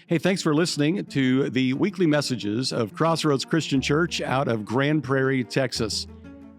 Hey, thanks for listening to the weekly messages of Crossroads Christian Church out of Grand Prairie, Texas.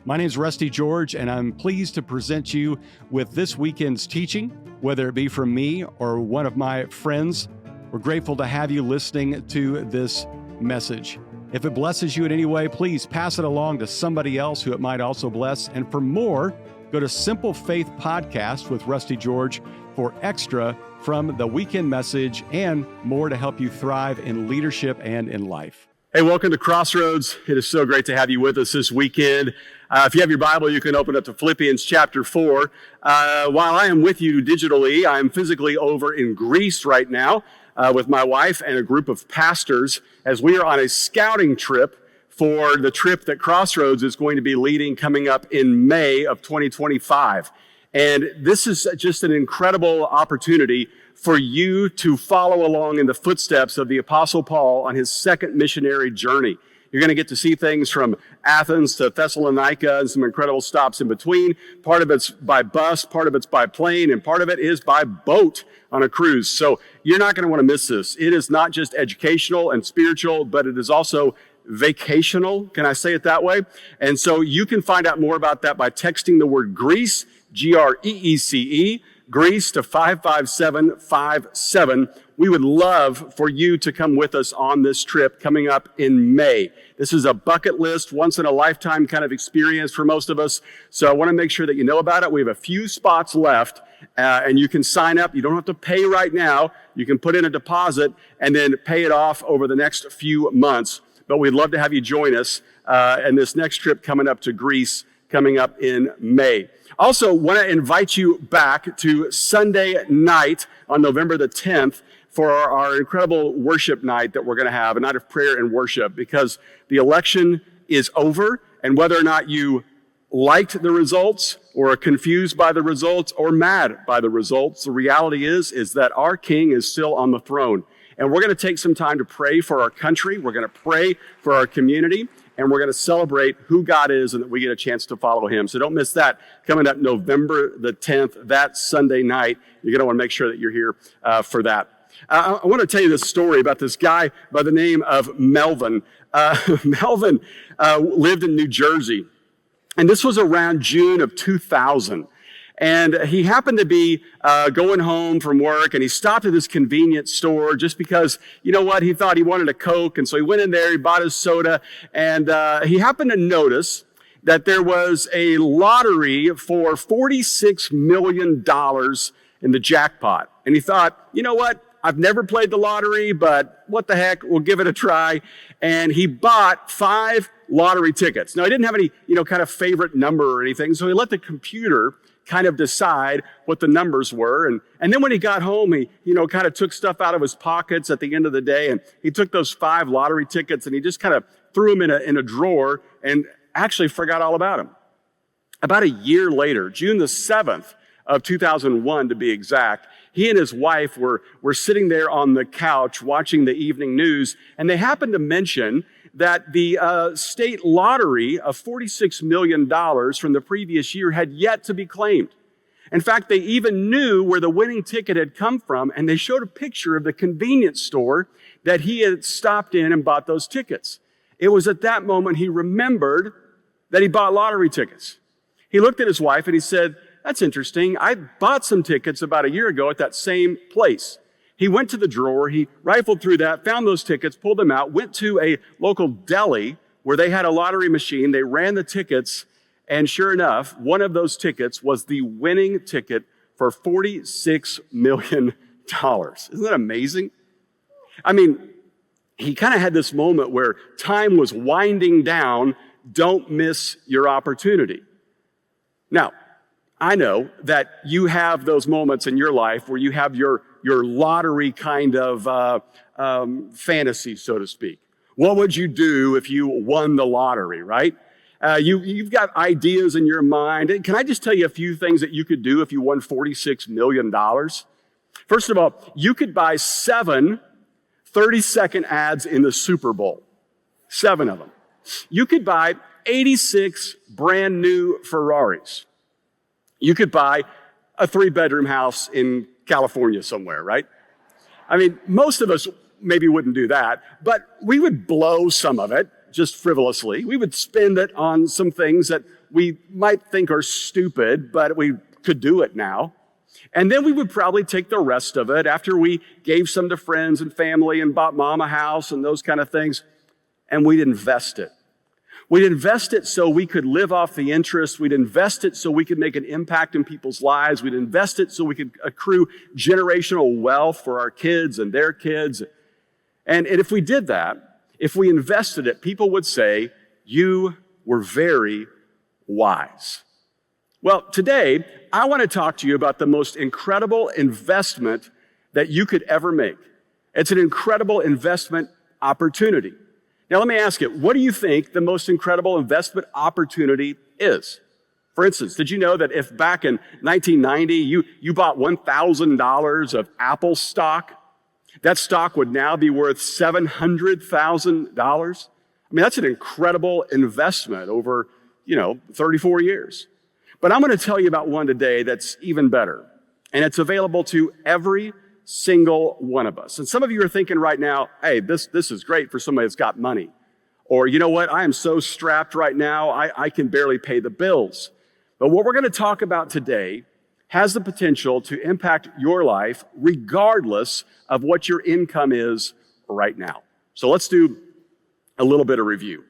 My name is Rusty George, and I'm pleased to present you with this weekend's teaching, whether it be from me or one of my friends. We're grateful to have you listening to this message. If it blesses you in any way, please pass it along to somebody else who it might also bless. And for more, go to Simple Faith Podcast with Rusty George for extra from the weekend message and more to help you thrive in leadership and in life. Hey, welcome to Crossroads. It is so great to have you with us this weekend. If you have your Bible, you can open up to Philippians chapter 4. While I am with you digitally, I am physically over in Greece right now with my wife and a group of pastors as we are on a scouting trip for the trip that Crossroads is going to be leading coming up in May of 2025. And this is just an incredible opportunity for you to follow along in the footsteps of the Apostle Paul on his second missionary journey. You're going to get to see things from Athens to Thessalonica and some incredible stops in between. Part of it's by bus, part of it's by plane, and part of it is by boat on a cruise. So you're not going to want to miss this. It is not just educational and spiritual, but it is also vacational. Can I say it that way? And so you can find out more about that by texting the word Greece, Greece, Greece to 55757. We would love for you to come with us on this trip coming up in May. This is a bucket list, once in a lifetime kind of experience for most of us. So I want to make sure that you know about it. We have a few spots left, and you can sign up. You don't have to pay right now. You can put in a deposit and then pay it off over the next few months. But we'd love to have you join us in this next trip coming up to Greece coming up in May. Also, want to invite you back to Sunday night on November the 10th for our incredible worship night that we're going to have, a night of prayer and worship, because the election is over, and whether or not you liked the results or are confused by the results or mad by the results, the reality is that our King is still on the throne. And we're going to take some time to pray for our country. We're going to pray for our community. And we're going to celebrate who God is and that we get a chance to follow him. So don't miss that. Coming up November the 10th, that Sunday night. You're going to want to make sure that you're here for that. I want to tell you this story about this guy by the name of Melvin. Melvin lived in New Jersey. And this was around June of 2000. And he happened to be going home from work, and he stopped at this convenience store just because, you know what, he thought he wanted a Coke. And so he went in there, he bought his soda, and he happened to notice that there was a lottery for $46 million in the jackpot. And he thought, you know what, I've never played the lottery, but what the heck, we'll give it a try. And he bought 5 lottery tickets. Now, he didn't have any, kind of favorite number or anything, so he let the computer kind of decide what the numbers were. And then when he got home, he, kind of took stuff out of his pockets at the end of the day, and he took those 5 lottery tickets and he just kind of threw them in a drawer and actually forgot all about them. About a year later, June the 7th of 2001 to be exact, he and his wife were sitting there on the couch watching the evening news, and they happened to mention that the state lottery of $46 million from the previous year had yet to be claimed. In fact, they even knew where the winning ticket had come from, and they showed a picture of the convenience store that he had stopped in and bought those tickets. It was at that moment he remembered that he bought lottery tickets. He looked at his wife and he said, "That's interesting. I bought some tickets about a year ago at that same place." He went to the drawer, he rifled through that, found those tickets, pulled them out, went to a local deli where they had a lottery machine. They ran the tickets, and sure enough, one of those tickets was the winning ticket for $46 million. Isn't that amazing? I mean, he kind of had this moment where time was winding down. Don't miss your opportunity. Now, I know that you have those moments in your life where you have your lottery kind of fantasy, so to speak. What would you do if you won the lottery, right? You've got ideas in your mind. Can I just tell you a few things that you could do if you won $46 million? First of all, you could buy 7 30-second ads in the Super Bowl. 7 of them. You could buy 86 brand new Ferraris. You could buy a 3-bedroom house in California somewhere, right? I mean, most of us maybe wouldn't do that, but we would blow some of it just frivolously. We would spend it on some things that we might think are stupid, but we could do it now. And then we would probably take the rest of it after we gave some to friends and family and bought mom a house and those kind of things, and we'd invest it. We'd invest it so we could live off the interest. We'd invest it so we could make an impact in people's lives. We'd invest it so we could accrue generational wealth for our kids and their kids. And if we did that, if we invested it, people would say, you were very wise. Well, today, I want to talk to you about the most incredible investment that you could ever make. It's an incredible investment opportunity. Now, let me ask you, what do you think the most incredible investment opportunity is? For instance, did you know that if back in 1990, you bought $1,000 of Apple stock, that stock would now be worth $700,000? I mean, that's an incredible investment over, 34 years. But I'm going to tell you about one today that's even better. And it's available to every single one of us. And some of you are thinking right now, hey, this is great for somebody that's got money. Or, you know what, I am so strapped right now, I can barely pay the bills. But what we're going to talk about today has the potential to impact your life regardless of what your income is right now. So let's do a little bit of review.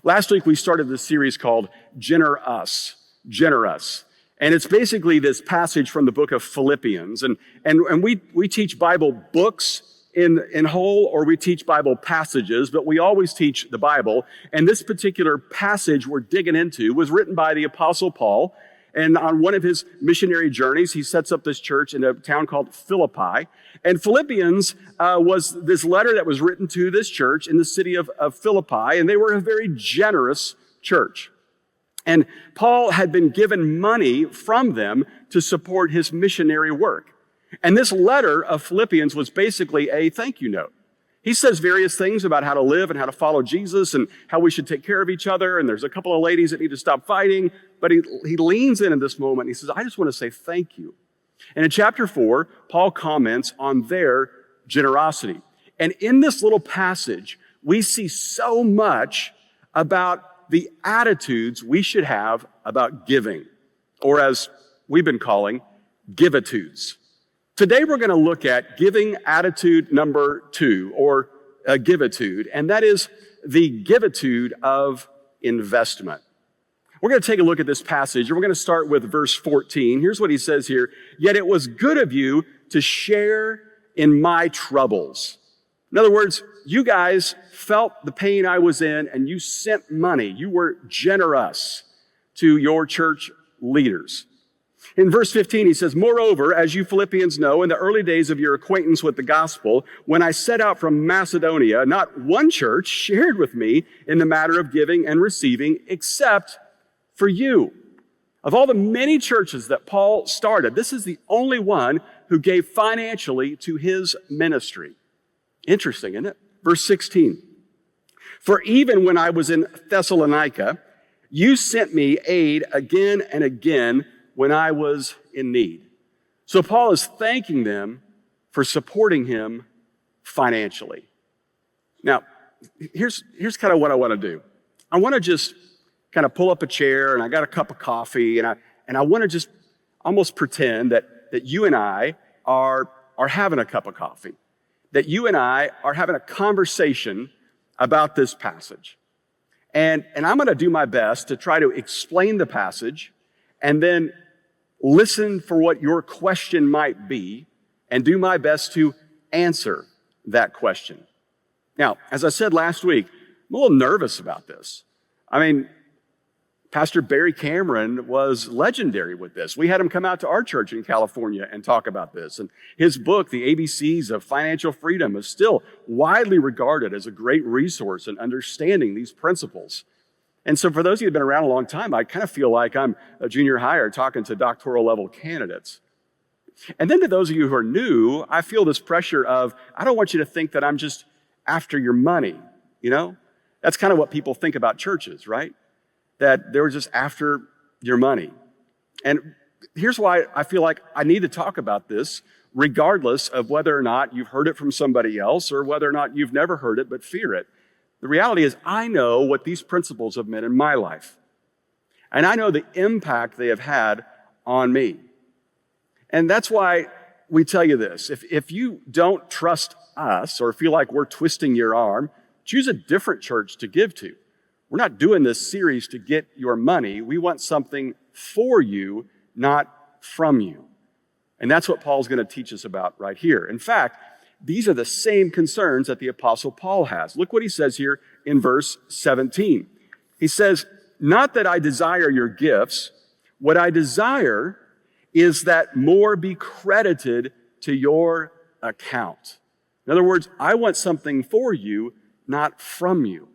Last week, we started this series called GeneroUS. GeneroUS. And it's basically this passage from the book of Philippians. And we teach Bible books in whole, or we teach Bible passages, but we always teach the Bible. And this particular passage we're digging into was written by the Apostle Paul. And on one of his missionary journeys, he sets up this church in a town called Philippi. And Philippians was this letter that was written to this church in the city of Philippi. And they were a very generous church. And Paul had been given money from them to support his missionary work. And this letter of Philippians was basically a thank you note. He says various things about how to live and how to follow Jesus and how we should take care of each other. And there's a couple of ladies that need to stop fighting. But he leans in this moment and he says, I just want to say thank you. And in chapter 4, Paul comments on their generosity. And in this little passage, we see so much about the attitudes we should have about giving, or as we've been calling, Givitudes. Today we're going to look at giving attitude number 2, or a Givitude, and that is the Givitude of investment. We're going to take a look at this passage, and we're going to start with verse 14. Here's what he says here. Yet it was good of you to share in my troubles. In other words, you guys felt the pain I was in and you sent money. You were generous to your church leaders. In verse 15, he says, moreover, as you Philippians know, in the early days of your acquaintance with the gospel, when I set out from Macedonia, not one church shared with me in the matter of giving and receiving except for you. Of all the many churches that Paul started, this is the only one who gave financially to his ministry. Interesting, isn't it? Verse 16. For even when I was in Thessalonica, you sent me aid again and again when I was in need. So Paul is thanking them for supporting him financially. Now, here's kind of what I want to do. I want to just kind of pull up a chair and I got a cup of coffee and I want to just almost pretend that you and I are having a cup of coffee. That you and I are having a conversation about this passage. And I'm going to do my best to try to explain the passage and then listen for what your question might be and do my best to answer that question. Now, as I said last week, I'm a little nervous about this. I mean, Pastor Barry Cameron was legendary with this. We had him come out to our church in California and talk about this. And his book, The ABCs of Financial Freedom, is still widely regarded as a great resource in understanding these principles. And so for those of you who've been around a long time, I kind of feel like I'm a junior hire talking to doctoral level candidates. And then to those of you who are new, I feel this pressure of, I don't want you to think that I'm just after your money, That's kind of what people think about churches, right? That they were just after your money. And here's why I feel like I need to talk about this, regardless of whether or not you've heard it from somebody else or whether or not you've never heard it but fear it. The reality is I know what these principles have meant in my life. And I know the impact they have had on me. And that's why we tell you this. If you don't trust us or feel like we're twisting your arm, choose a different church to give to. We're not doing this series to get your money. We want something for you, not from you. And that's what Paul's going to teach us about right here. In fact, these are the same concerns that the Apostle Paul has. Look what he says here in verse 17. He says, "Not that I desire your gifts. What I desire is that more be credited to your account." In other words, I want something for you, not from you.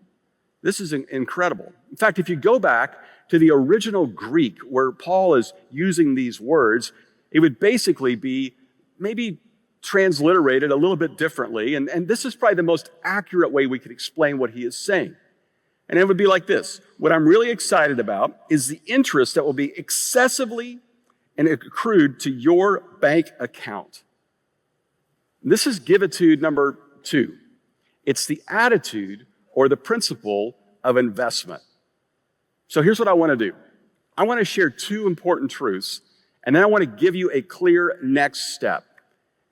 This is incredible. In fact, if you go back to the original Greek where Paul is using these words, it would basically be maybe transliterated a little bit differently. And this is probably the most accurate way we could explain what he is saying. And it would be like this. What I'm really excited about is the interest that will be excessively and accrued to your bank account. This is Givitude number 2. It's the attitude or the principle of investment. So here's what I want to do. I want to share 2 important truths, and then I want to give you a clear next step.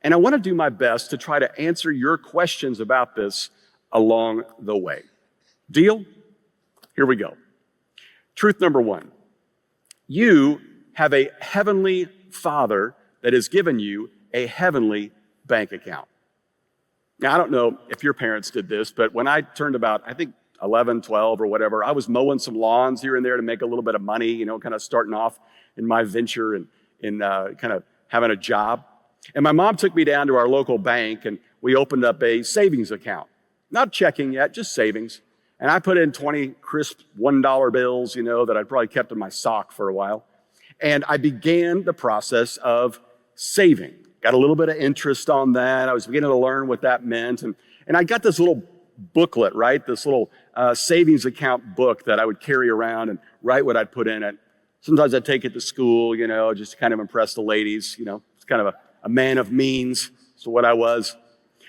And I want to do my best to try to answer your questions about this along the way. Deal? Here we go. Truth number 1. You have a heavenly Father that has given you a heavenly bank account. Now, I don't know if your parents did this, but when I turned about, I think 11, 12 or whatever, I was mowing some lawns here and there to make a little bit of money, kind of starting off in my venture and kind of having a job. And my mom took me down to our local bank and we opened up a savings account. Not checking yet, just savings. And I put in 20 crisp $1 bills, that I'd probably kept in my sock for a while. And I began the process of saving. Got a little bit of interest on that. I was beginning to learn what that meant. And I got this little booklet, right? This little savings account book that I would carry around and write what I'd put in it. Sometimes I'd take it to school, just to kind of impress the ladies. It's kind of a man of means. So what I was.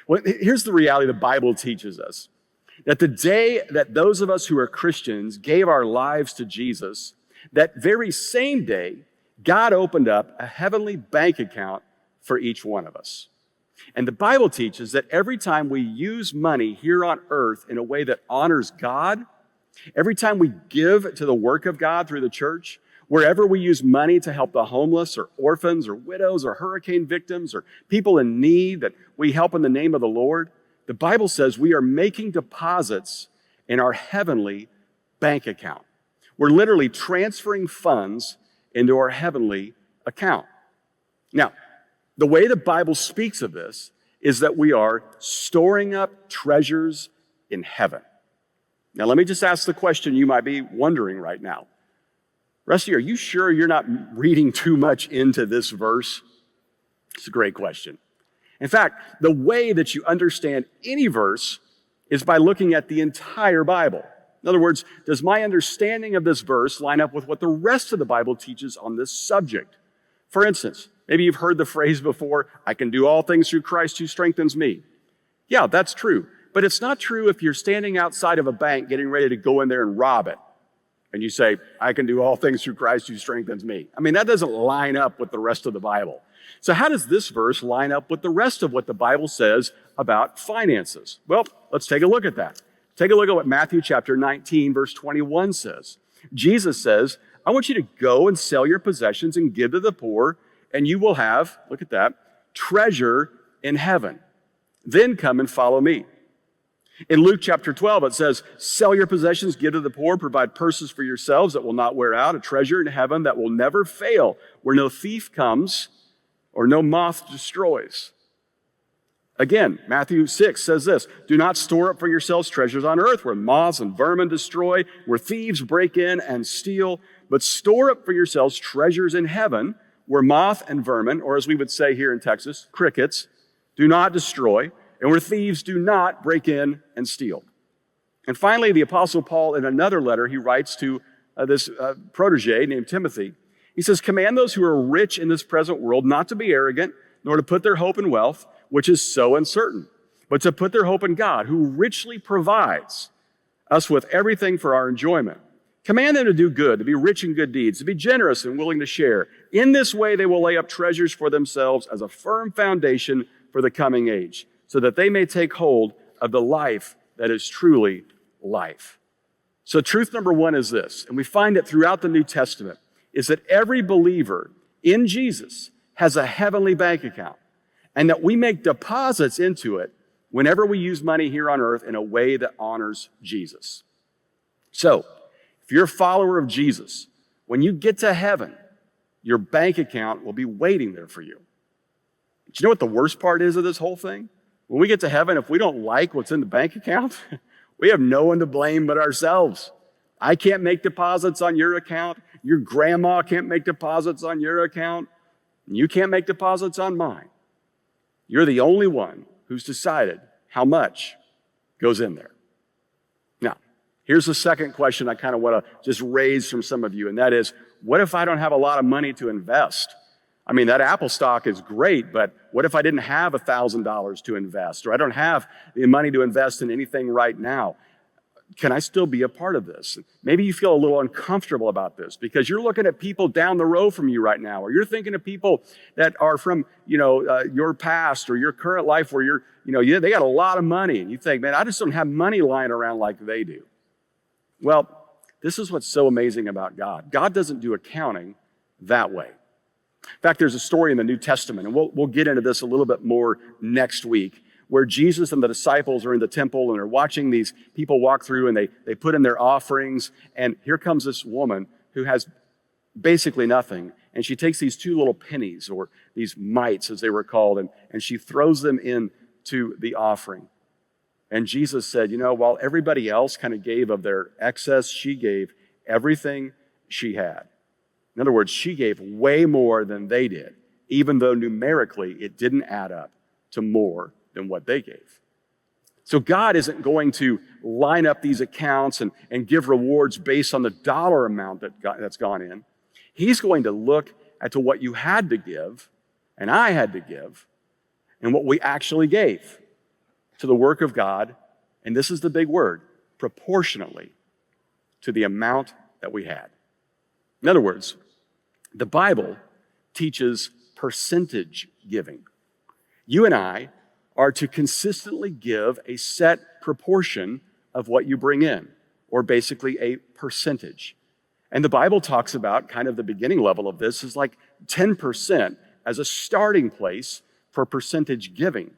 Well, here's the reality the Bible teaches us. That the day that those of us who are Christians gave our lives to Jesus, that very same day, God opened up a heavenly bank account for each one of us. And the Bible teaches that every time we use money here on earth in a way that honors God, every time we give to the work of God through the church, wherever we use money to help the homeless or orphans or widows or hurricane victims or people in need that we help in the name of the Lord, the Bible says we are making deposits in our heavenly bank account. We're literally transferring funds into our heavenly account. Now, the way the Bible speaks of this is that we are storing up treasures in heaven. Now, let me just ask the question you might be wondering right now. Rusty, are you sure you're not reading too much into this verse? It's a great question. In fact, the way that you understand any verse is by looking at the entire Bible. In other words, does my understanding of this verse line up with what the rest of the Bible teaches on this subject? For instance, maybe you've heard the phrase before, I can do all things through Christ who strengthens me. Yeah, that's true. But it's not true if you're standing outside of a bank getting ready to go in there and rob it. And you say, I can do all things through Christ who strengthens me. I mean, that doesn't line up with the rest of the Bible. So how does this verse line up with the rest of what the Bible says about finances? Well, let's take a look at that. Take a look at what Matthew chapter 19, verse 21 says. Jesus says, I want you to go and sell your possessions and give to the poor, and you will have, look at that, treasure in heaven. Then come and follow me. In Luke chapter 12, it says, sell your possessions, give to the poor, provide purses for yourselves that will not wear out, a treasure in heaven that will never fail, where no thief comes or no moth destroys. Again, Matthew 6 says this, do not store up for yourselves treasures on earth where moths and vermin destroy, where thieves break in and steal, but store up for yourselves treasures in heaven where moth and vermin, or as we would say here in Texas, crickets, do not destroy, and where thieves do not break in and steal. And finally, the Apostle Paul, in another letter he writes to this protege named Timothy, He says, command those who are rich in this present world not to be arrogant, nor to put their hope in wealth, which is so uncertain, but to put their hope in God, who richly provides us with everything for our enjoyment. Command them to do good, to be rich in good deeds, to be generous and willing to share. In this way, they will lay up treasures for themselves as a firm foundation for the coming age, so that they may take hold of the life that is truly life. So truth number one is this, and we find it throughout the New Testament, is that every believer in Jesus has a heavenly bank account, and that we make deposits into it whenever we use money here on earth in a way that honors Jesus. So, if you're a follower of Jesus, when you get to heaven, your bank account will be waiting there for you. But you know what the worst part is of this whole thing? When we get to heaven, if we don't like what's in the bank account, we have no one to blame but ourselves. I can't make deposits on your account. Your grandma can't make deposits on your account. And you can't make deposits on mine. You're the only one who's decided how much goes in there. Now, here's the second question I kind of want to just raise from some of you, and that is, what if I don't have a lot of money to invest? I mean, that Apple stock is great, but what if I didn't have $1,000 to invest, or I don't have the money to invest in anything right now? Can I still be a part of this? Maybe you feel a little uncomfortable about this because you're looking at people down the road from you right now, or you're thinking of people that are from, your past or your current life where they got a lot of money, and you think, man, I just don't have money lying around like they do. Well, this is what's so amazing about God. God doesn't do accounting that way. In fact, there's a story in the New Testament, and we'll get into this a little bit more next week, where Jesus and the disciples are in the temple and they're watching these people walk through, and they put in their offerings, and here comes this woman who has basically nothing, and she takes these 2 little pennies, or these mites as they were called, and she throws them into the offering. And Jesus said, while everybody else kind of gave of their excess, she gave everything she had. In other words, she gave way more than they did, even though numerically it didn't add up to more than what they gave. So God isn't going to line up these accounts and give rewards based on the dollar amount that's gone in. He's going to look at to what you had to give, and I had to give, and what we actually gave to the work of God, and this is the big word, proportionately to the amount that we had. In other words, the Bible teaches percentage giving. You and I are to consistently give a set proportion of what you bring in, or basically a percentage. And the Bible talks about kind of the beginning level of this is like 10% as a starting place for percentage giving.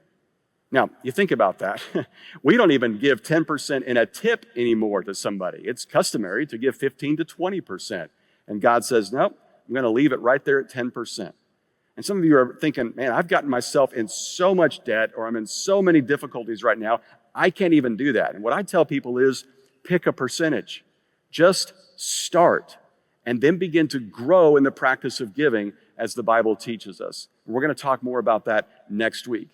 Now, you think about that. We don't even give 10% in a tip anymore to somebody. It's customary to give 15 to 20%. And God says, nope, I'm going to leave it right there at 10%. And some of you are thinking, man, I've gotten myself in so much debt, or I'm in so many difficulties right now, I can't even do that. And what I tell people is, pick a percentage. Just start, and then begin to grow in the practice of giving as the Bible teaches us. We're going to talk more about that next week.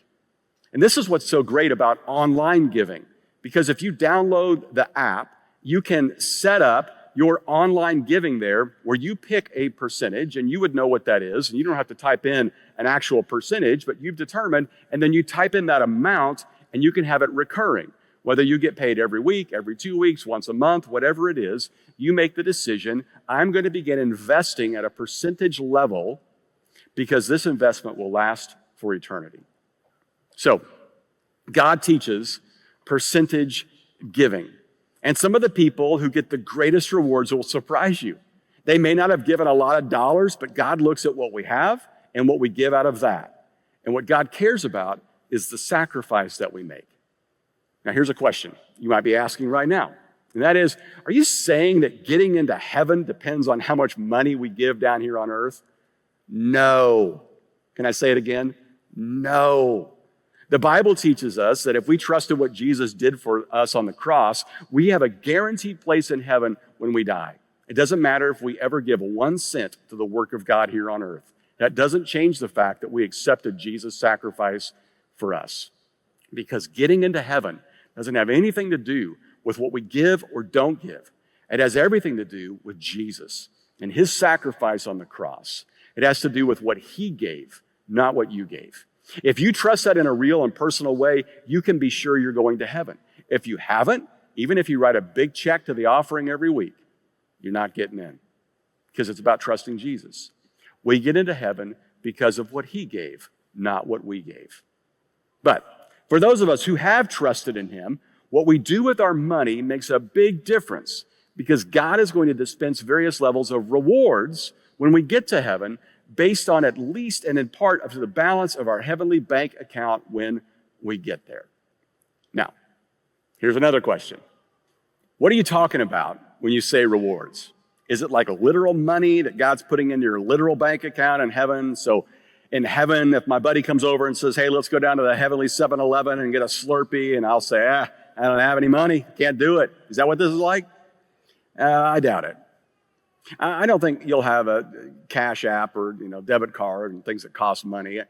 And this is what's so great about online giving, because if you download the app, you can set up your online giving there where you pick a percentage, and you would know what that is, and you don't have to type in an actual percentage, but you've determined, and then you type in that amount, and you can have it recurring. Whether you get paid every week, every 2 weeks, once a month, whatever it is, you make the decision, I'm going to begin investing at a percentage level because this investment will last for eternity. So, God teaches percentage giving. And some of the people who get the greatest rewards will surprise you. They may not have given a lot of dollars, but God looks at what we have and what we give out of that. And what God cares about is the sacrifice that we make. Now, here's a question you might be asking right now. And that is, are you saying that getting into heaven depends on how much money we give down here on earth? No. Can I say it again? No. The Bible teaches us that if we trusted what Jesus did for us on the cross, we have a guaranteed place in heaven when we die. It doesn't matter if we ever give 1 cent to the work of God here on earth. That doesn't change the fact that we accepted Jesus' sacrifice for us. Because getting into heaven doesn't have anything to do with what we give or don't give. It has everything to do with Jesus and his sacrifice on the cross. It has to do with what he gave, not what you gave. If you trust that in a real and personal way, you can be sure you're going to heaven. If you haven't, even if you write a big check to the offering every week, you're not getting in, because it's about trusting Jesus. We get into heaven because of what he gave, not what we gave. But for those of us who have trusted in him, what we do with our money makes a big difference, because God is going to dispense various levels of rewards when we get to heaven, based on at least and in part of the balance of our heavenly bank account when we get there. Now, here's another question. What are you talking about when you say rewards? Is it like a literal money that God's putting in your literal bank account in heaven? So in heaven, if my buddy comes over and says, hey, let's go down to the heavenly 7-Eleven and get a Slurpee, and I'll say, I don't have any money, can't do it. Is that what this is like? I doubt it. I don't think you'll have a cash app or debit card and things that cost money.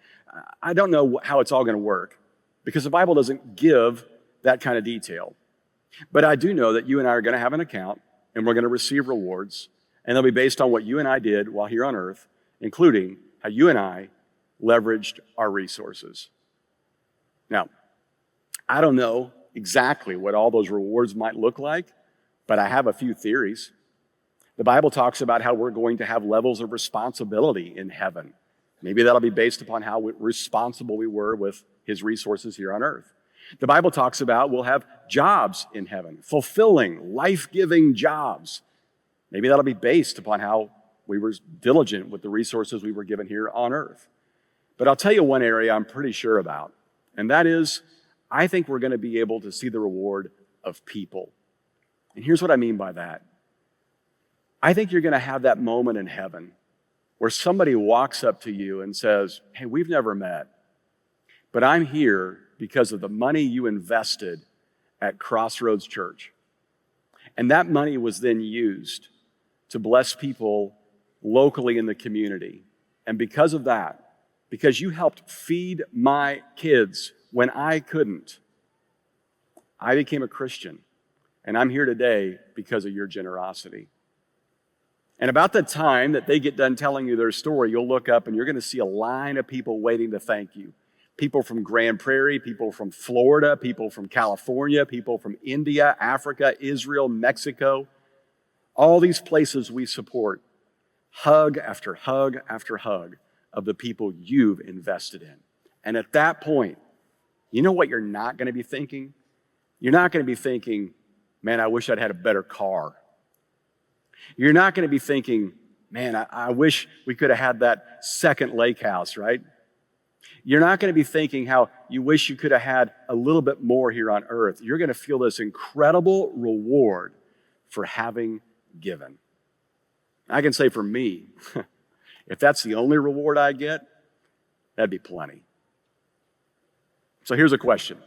I don't know how it's all going to work, because the Bible doesn't give that kind of detail. But I do know that you and I are going to have an account, and we're going to receive rewards, and they'll be based on what you and I did while here on earth, including how you and I leveraged our resources. Now, I don't know exactly what all those rewards might look like, but I have a few theories. The Bible talks about how we're going to have levels of responsibility in heaven. Maybe that'll be based upon how responsible we were with his resources here on earth. The Bible talks about we'll have jobs in heaven, fulfilling, life-giving jobs. Maybe that'll be based upon how we were diligent with the resources we were given here on earth. But I'll tell you one area I'm pretty sure about, and that is, I think we're going to be able to see the reward of people. And here's what I mean by that. I think you're going to have that moment in heaven where somebody walks up to you and says, hey, we've never met, but I'm here because of the money you invested at Crossroads Church. And that money was then used to bless people locally in the community. And because of that, because you helped feed my kids when I couldn't, I became a Christian. And I'm here today because of your generosity. And about the time that they get done telling you their story, you'll look up and you're going to see a line of people waiting to thank you. People from Grand Prairie, people from Florida, people from California, people from India, Africa, Israel, Mexico. All these places we support. Hug after hug after hug of the people you've invested in. And at that point, you know what you're not going to be thinking? You're not going to be thinking, man, I wish I'd had a better car. You're not going to be thinking, man, I wish we could have had that second lake house, right? You're not going to be thinking how you wish you could have had a little bit more here on earth. You're going to feel this incredible reward for having given. I can say for me, if that's the only reward I get, that'd be plenty. So here's a question.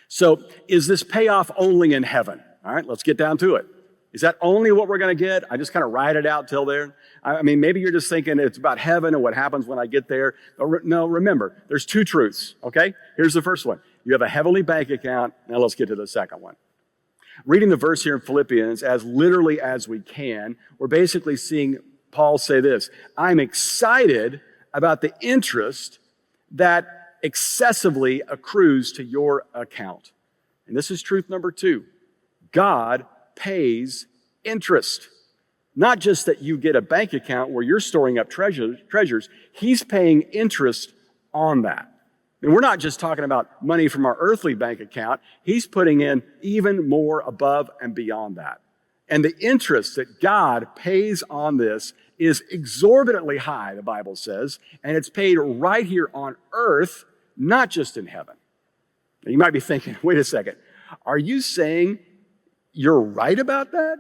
So is this payoff only in heaven? All right, let's get down to it. Is that only what we're going to get? I just kind of ride it out till there. I mean, maybe you're just thinking it's about heaven and what happens when I get there. No, remember, there's two truths, okay? Here's the first one. You have a heavenly bank account. Now let's get to the second one. Reading the verse here in Philippians as literally as we can, we're basically seeing Paul say this: I'm excited about the interest that excessively accrues to your account. And this is truth number two. God pays interest. Not just that you get a bank account where you're storing up treasures, he's paying interest on that. And we're not just talking about money from our earthly bank account. He's putting in even more above and beyond that. And the interest that God pays on this is exorbitantly high, the Bible says, and it's paid right here on earth, not just in heaven. Now, you might be thinking, wait a second, are you saying you're right about that?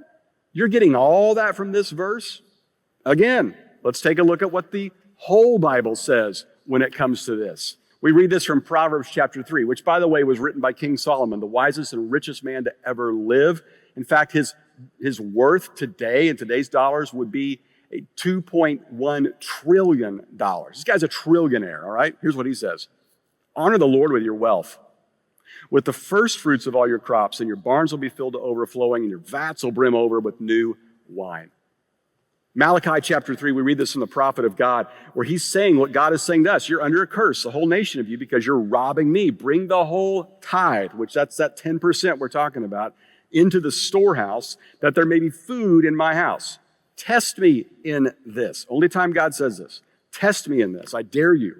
You're getting all that from this verse? Again, let's take a look at what the whole Bible says when it comes to this. We read this from Proverbs chapter 3, which, by the way, was written by King Solomon, the wisest and richest man to ever live. In fact, his worth today, in today's dollars, would be $2.1 trillion. This guy's a trillionaire, all right? Here's what he says. Honor the Lord with your wealth, with the first fruits of all your crops, and your barns will be filled to overflowing, and your vats will brim over with new wine. Malachi chapter 3, we read this from the prophet of God, where he's saying what God is saying to us. You're under a curse, the whole nation of you, because you're robbing me. Bring the whole tithe, which that's that 10% we're talking about, into the storehouse, that there may be food in my house. Test me in this. Only time God says this. Test me in this. I dare you.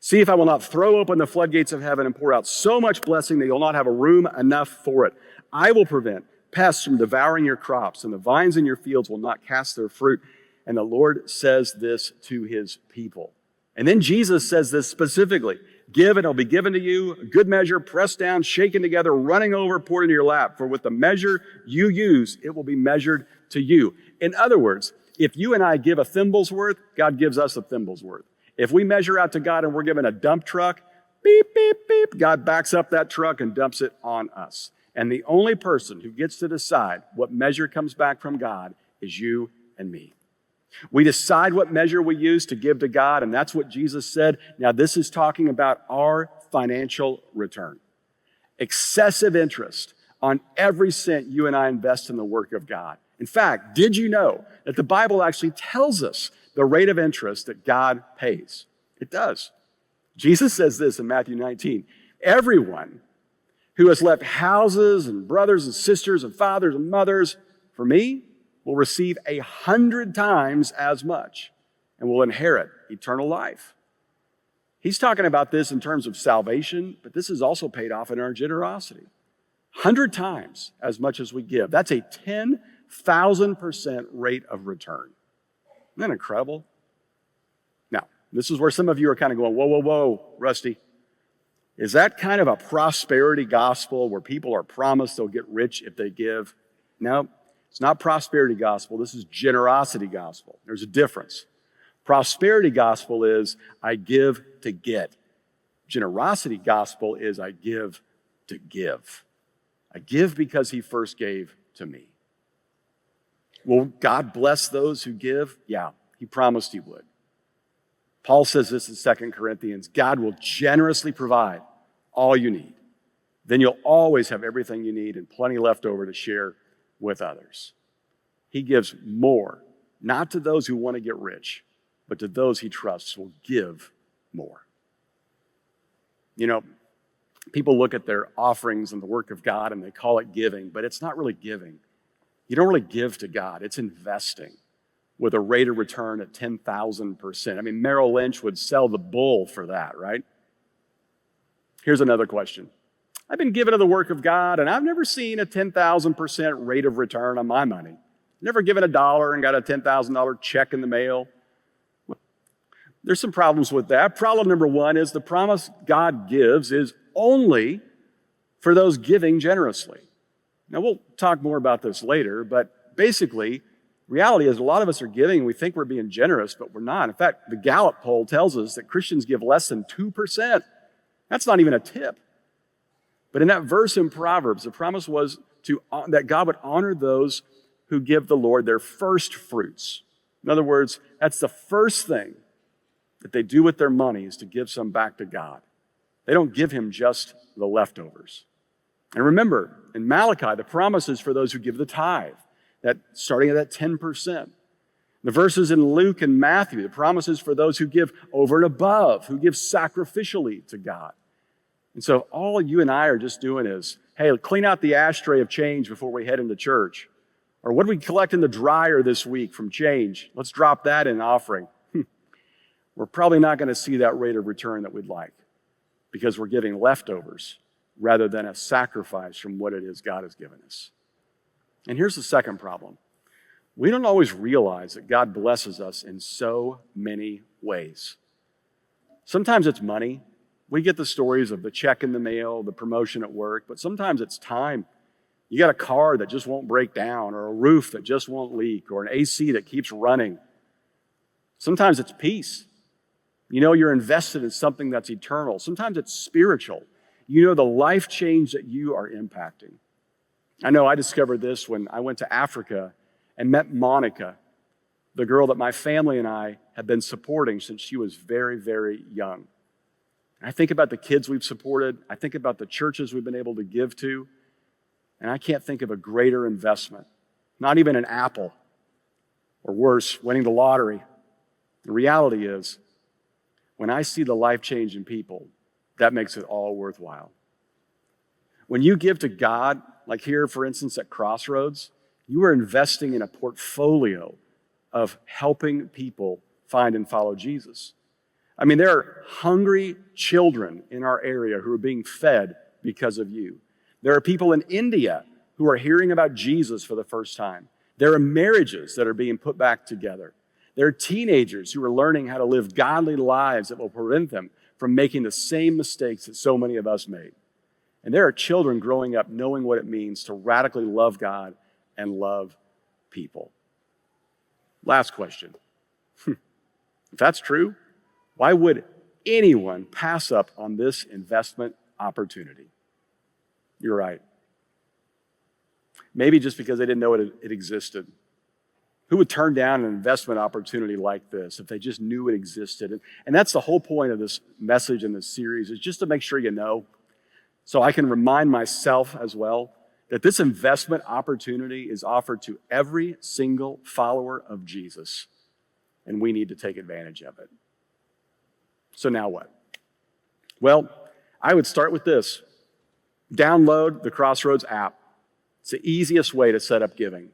See if I will not throw open the floodgates of heaven and pour out so much blessing that you'll not have a room enough for it. I will prevent pests from devouring your crops, and the vines in your fields will not cast their fruit. And the Lord says this to his people. And then Jesus says this specifically. Give and it'll be given to you, a good measure, pressed down, shaken together, running over, poured into your lap. For with the measure you use, it will be measured to you. In other words, if you and I give a thimble's worth, God gives us a thimble's worth. If we measure out to God and we're given a dump truck, beep, beep, beep, God backs up that truck and dumps it on us. And the only person who gets to decide what measure comes back from God is you and me. We decide what measure we use to give to God, and that's what Jesus said. Now, this is talking about our financial return. Excessive interest on every cent you and I invest in the work of God. In fact, did you know that the Bible actually tells us the rate of interest that God pays? It does. Jesus says this in Matthew 19. Everyone who has left houses and brothers and sisters and fathers and mothers for me will receive 100 times as much and will inherit eternal life. He's talking about this in terms of salvation, but this is also paid off in our generosity. 100 times as much as we give. That's a 10,000% rate of return. Isn't that incredible? Now, this is where some of you are kind of going, whoa, whoa, whoa, Rusty. Is that kind of a prosperity gospel where people are promised they'll get rich if they give? No, it's not prosperity gospel. This is generosity gospel. There's a difference. Prosperity gospel is I give to get. Generosity gospel is I give to give. I give because he first gave to me. Will God bless those who give? Yeah, he promised he would. Paul says this in 2 Corinthians, God will generously provide all you need. Then you'll always have everything you need and plenty left over to share with others. He gives more, not to those who want to get rich, but to those he trusts will give more. You know, people look at their offerings and the work of God and they call it giving, but it's not really giving. You don't really give to God. It's investing with a rate of return at 10,000%. I mean, Merrill Lynch would sell the bull for that, right? Here's another question. I've been given to the work of God, and I've never seen a 10,000% rate of return on my money. Never given $1 and got a $10,000 check in the mail. There's some problems with that. Problem number one is the promise God gives is only for those giving generously. Now, we'll talk more about this later, but basically, reality is a lot of us are giving and we think we're being generous, but we're not. In fact, the Gallup poll tells us that Christians give less than 2%. That's not even a tip. But in that verse in Proverbs, the promise was that God would honor those who give the Lord their first fruits. In other words, that's the first thing that they do with their money is to give some back to God. They don't give him just the leftovers. And remember, in Malachi, the promise is for those who give the tithe, that starting at that 10%. The verses in Luke and Matthew, the promises for those who give over and above, who give sacrificially to God. And so all you and I are just doing is, hey, clean out the ashtray of change before we head into church. Or what did we collect in the dryer this week from change? Let's drop that in an offering. We're probably not going to see that rate of return that we'd like because we're giving leftovers rather than a sacrifice from what it is God has given us. And here's the second problem. We don't always realize that God blesses us in so many ways. Sometimes it's money. We get the stories of the check in the mail, the promotion at work, but sometimes it's time. You got a car that just won't break down, or a roof that just won't leak, or an AC that keeps running. Sometimes it's peace. You know you're invested in something that's eternal. Sometimes it's spiritual. You know the life change that you are impacting. I know I discovered this when I went to Africa and met Monica, the girl that my family and I have been supporting since she was very, very young. And I think about the kids we've supported. I think about the churches we've been able to give to. And I can't think of a greater investment, not even an apple, or worse, winning the lottery. The reality is, when I see the life change in people, that makes it all worthwhile. When you give to God, like here, for instance, at Crossroads, you are investing in a portfolio of helping people find and follow Jesus. I mean, there are hungry children in our area who are being fed because of you. There are people in India who are hearing about Jesus for the first time. There are marriages that are being put back together. There are teenagers who are learning how to live godly lives that will prevent them from making the same mistakes that so many of us made. And there are children growing up knowing what it means to radically love God and love people. Last question. If that's true, why would anyone pass up on this investment opportunity? You're right. Maybe just because they didn't know it existed. Who would turn down an investment opportunity like this if they just knew it existed? And that's the whole point of this message in this series, is just to make sure you know, so I can remind myself as well that this investment opportunity is offered to every single follower of Jesus, and we need to take advantage of it. So now what? Well, I would start with this. Download the Crossroads app. It's the easiest way to set up giving.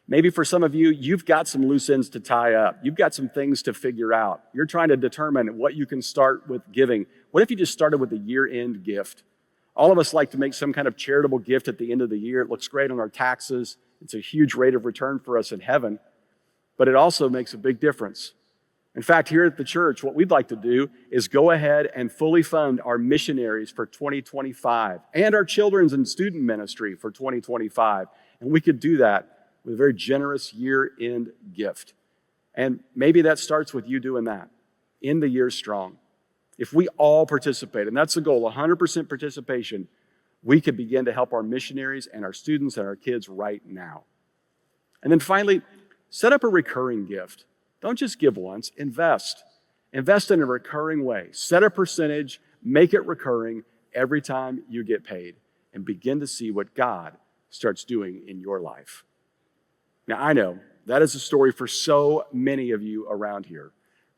Maybe for some of you, you've got some loose ends to tie up. You've got some things to figure out. You're trying to determine what you can start with giving. What if you just started with a year-end gift? All of us like to make some kind of charitable gift at the end of the year. It looks great on our taxes. It's a huge rate of return for us in heaven, but it also makes a big difference. In fact, here at the church, what we'd like to do is go ahead and fully fund our missionaries for 2025 and our children's and student ministry for 2025. And we could do that with a very generous year-end gift. And maybe that starts with you doing that. End the year strong. If we all participate, and that's the goal, 100% participation, we could begin to help our missionaries and our students and our kids right now. And then finally, set up a recurring gift. Don't just give once, invest. Invest in a recurring way. Set a percentage, make it recurring every time you get paid, and begin to see what God starts doing in your life. Now, I know that is a story for so many of you around here,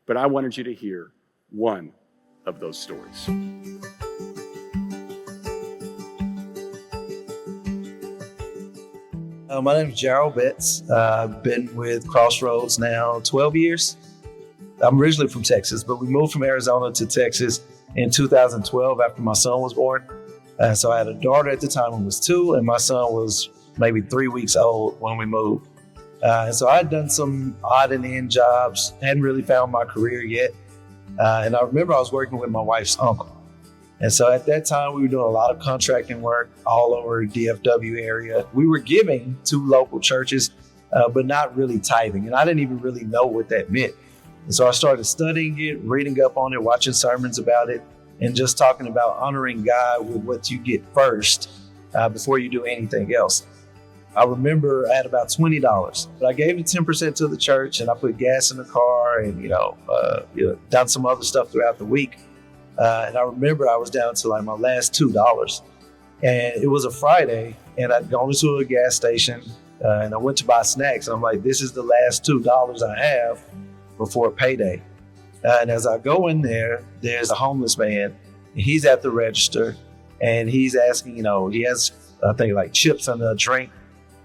but I wanted you to hear one of those stories. My name is GeneroUS. I've been with Crossroads now 12 years. I'm originally from Texas, but we moved from Arizona to Texas in 2012 after my son was born. So I had a daughter at the time who was 2, and my son was maybe 3 weeks old when we moved. And so I had done some odd and end jobs, hadn't really found my career yet. And I remember I was working with my wife's uncle. And so at that time, we were doing a lot of contracting work all over the DFW area. We were giving to local churches, but not really tithing. And I didn't even really know what that meant. And so I started studying it, reading up on it, watching sermons about it, and just talking about honoring God with what you get first before you do anything else. I remember I had about $20, but I gave the 10% to the church, and I put gas in the car and, done some other stuff throughout the week. And I remember I was down to like my last $2. And it was a Friday, and I'd gone to a gas station and I went to buy snacks. And I'm like, this is the last $2 I have before payday. And as I go in there, there's a homeless man. He's at the register and he's asking, he has, I think, like chips and a drink.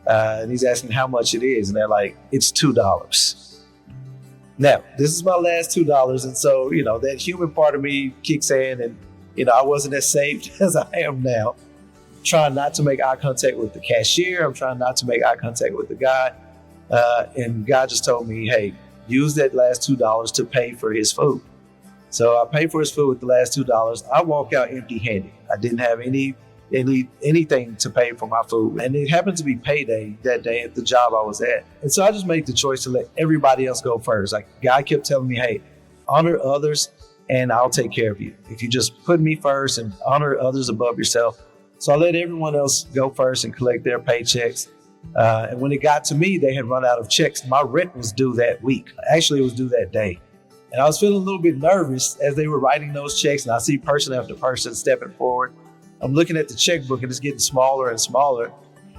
And he's asking how much it is. And they're like, it's $2. Now, this is my last $2. And so, that human part of me kicks in and, I wasn't as saved as I am now. I'm trying not to make eye contact with the cashier. I'm trying not to make eye contact with the guy. And God just told me, hey, use that last $2 to pay for his food. So I paid for his food with the last $2. I walk out empty-handed. I didn't have anything to pay for my food. And it happened to be payday that day at the job I was at. And so I just made the choice to let everybody else go first. Like, God kept telling me, hey, honor others and I'll take care of you. If you just put me first and honor others above yourself. So I let everyone else go first and collect their paychecks. And when it got to me, they had run out of checks. My rent was due that week. Actually, it was due that day. And I was feeling a little bit nervous as they were writing those checks. And I see person after person stepping forward. I'm looking at the checkbook and it's getting smaller and smaller.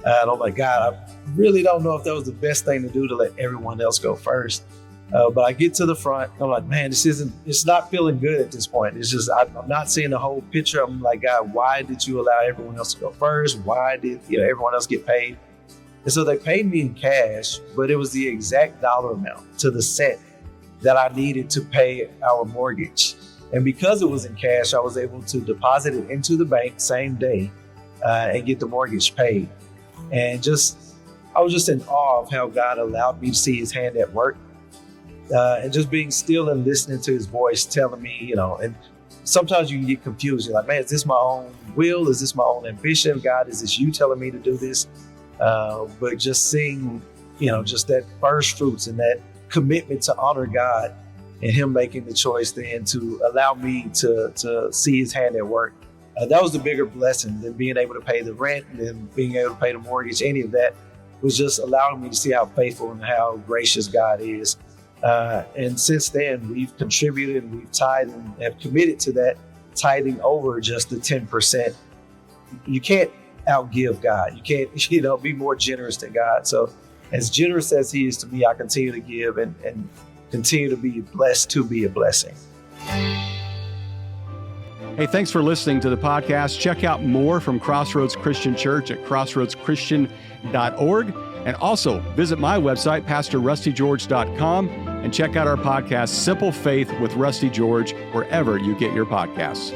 And I'm like, God, I really don't know if that was the best thing to do to let everyone else go first. But I get to the front. I'm like, man, it's not feeling good at this point. It's just, I'm not seeing the whole picture. I'm like, God, why did you allow everyone else to go first? Why did everyone else get paid? And so they paid me in cash, but it was the exact dollar amount to the cent that I needed to pay our mortgage. And because it was in cash, I was able to deposit it into the bank same day and get the mortgage paid. And I was just in awe of how God allowed me to see his hand at work. And just being still and listening to his voice telling me, and sometimes you can get confused. You're like, man, is this my own will? Is this my own ambition? God, is this you telling me to do this? But just seeing, just that first fruits and that commitment to honor God and him making the choice then to allow me to see his hand at work. That was the bigger blessing than being able to pay the rent and being able to pay the mortgage. Any of that was just allowing me to see how faithful and how gracious God is. And since then, we've contributed and we've tithed and have committed to that tithing over just the 10%. You can't outgive God. You can't, be more generous than God. So as generous as he is to me, I continue to give and continue to be blessed to be a blessing. Hey, thanks for listening to the podcast. Check out more from Crossroads Christian Church at crossroadschristian.org. And also visit my website, pastorrustygeorge.com, and check out our podcast, Simple Faith with Rusty George, wherever you get your podcasts.